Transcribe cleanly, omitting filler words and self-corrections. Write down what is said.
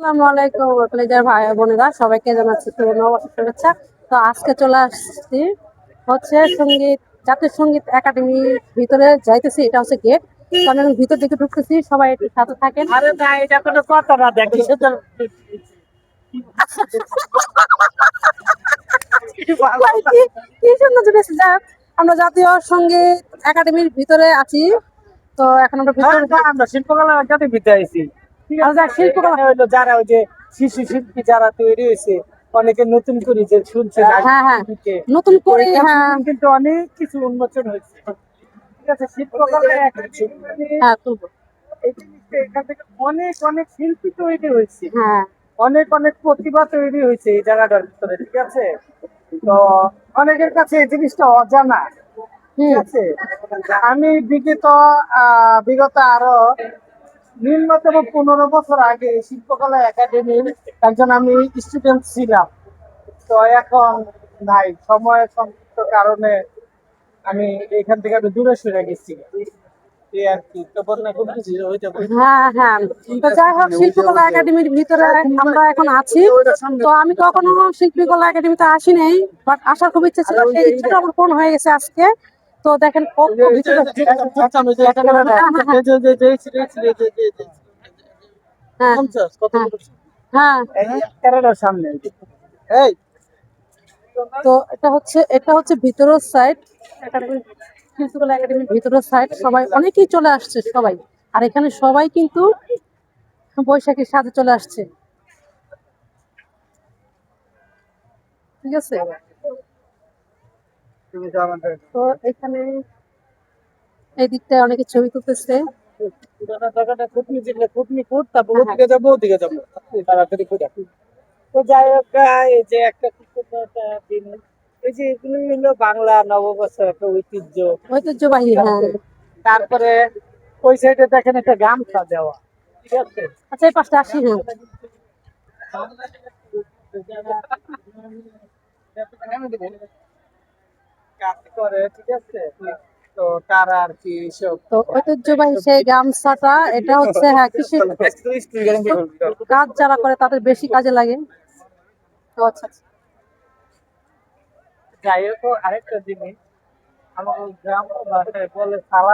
আসসালামু আলাইকুম কলেজের ভাই বোনেরা, সবাইকে জানাচ্ছি নববর্ষের শুভেচ্ছা। তো আজকে চলে আসছি হচ্ছে সঙ্গীত জাতীয় সঙ্গীত একাডেমির ভিতরে যাইতেছি। এটা হচ্ছে গেট। তো আমি ভিতর দিকে ঢুকতেছি, সবাই একটু সাথে থাকেন। আরে না, এটা কোনো কথা না। দেখি সেটা ভাই, কি সুন্দর জিনিস! যাক, আমরা জাতীয় সঙ্গীত একাডেমির ভিতরে আছি। তো এখন আমরা ভিতরে আমরা শিল্পকলা একাডেমিতে আইছি। ঠিক আছে, যাক, শিল্পকলা। হইলো যারা ওই যে শিশু শিল্পী যারা তৈরি হয়েছে, অনেকে নতুন করে যে শুনছে হ্যাঁ হ্যাঁ, নতুন করে হ্যাঁ কিন্তু অনেক কিছু উন্মোচন হয়েছে। ঠিক আছে, শিল্পকলা একাডেমি হ্যাঁ তুলবো। এই জিনিসটা এখান থেকে অনেক অনেক শিল্পী তৈরি হয়েছে, হ্যাঁ অনেক অনেক প্রতিভা তৈরি হয়েছে এই জায়গাটার ভিতরে। ঠিক আছে, তো অনেকের কাছে এই জিনিসটা অজানা। ঠিক আছে, আমি বিগত আরো ন্যূনতম 15 বছর আগে শিল্পকলা একাডেমির একজন আমি স্টুডেন্ট ছিলাম। তো এখন নাই, সময়ের সংক্ষিপ্ত কারণে আমি এখান থেকে দূরে সরে গেছি। এই আর কি, তো বন্যা খুব কিছু হইতে পারে। হ্যাঁ হ্যাঁ, তো যাই হোক, শিল্পকলা একাডেমির ভিতরে আমরা এখন আছি। তো আমি কখনো শিল্পকলা একাডেমিতে আসি নাই, বাট আসার খুব ইচ্ছা ছিল। সেই ইচ্ছাটা আমার পূরণ হয়ে গেছে আজকে। তো দেখেন কত ভিতরে। হ্যাঁ হ্যাঁ ক্যারেটার সামনে এই তো এটা হচ্ছে ভিতরের সাইড। শিল্পকলা একাডেমির ভিতরের সাইড, সবাই অনেকেই চলে আসছে সবাই। আর এখানে সবাই কিন্তু বৈশাখীর সাথে চলে আসছে। ঠিক আছে, তো এখানে এই দিকটায় অনেকে ছবি তুলতেছে। তো যাই হোক, এই যে একটা দিন, এই যে এগুলো হলো বাংলা নববর্ষের একটা ঐতিহ্যবাহী, হ্যাঁ। তারপরে ওই সাইডে দেখেন একটা গামছা দেওয়া। ঠিক আছে, আচ্ছা, এই পাশটা আসি। হ্যাঁ কাজ করে। ঠিক আছে, তো তারা আর কি সব তো ঐতিহ্যবাহী সেই গামছাটা, এটা হচ্ছে হ্যাঁ কৃষি কাজ যারা করে তাদের বেশি কাজে লাগে। তো আচ্ছা আচ্ছা। যাই হোক, আরেকটা জিনিস আমার গ্রাম ভাষায় বলে সালা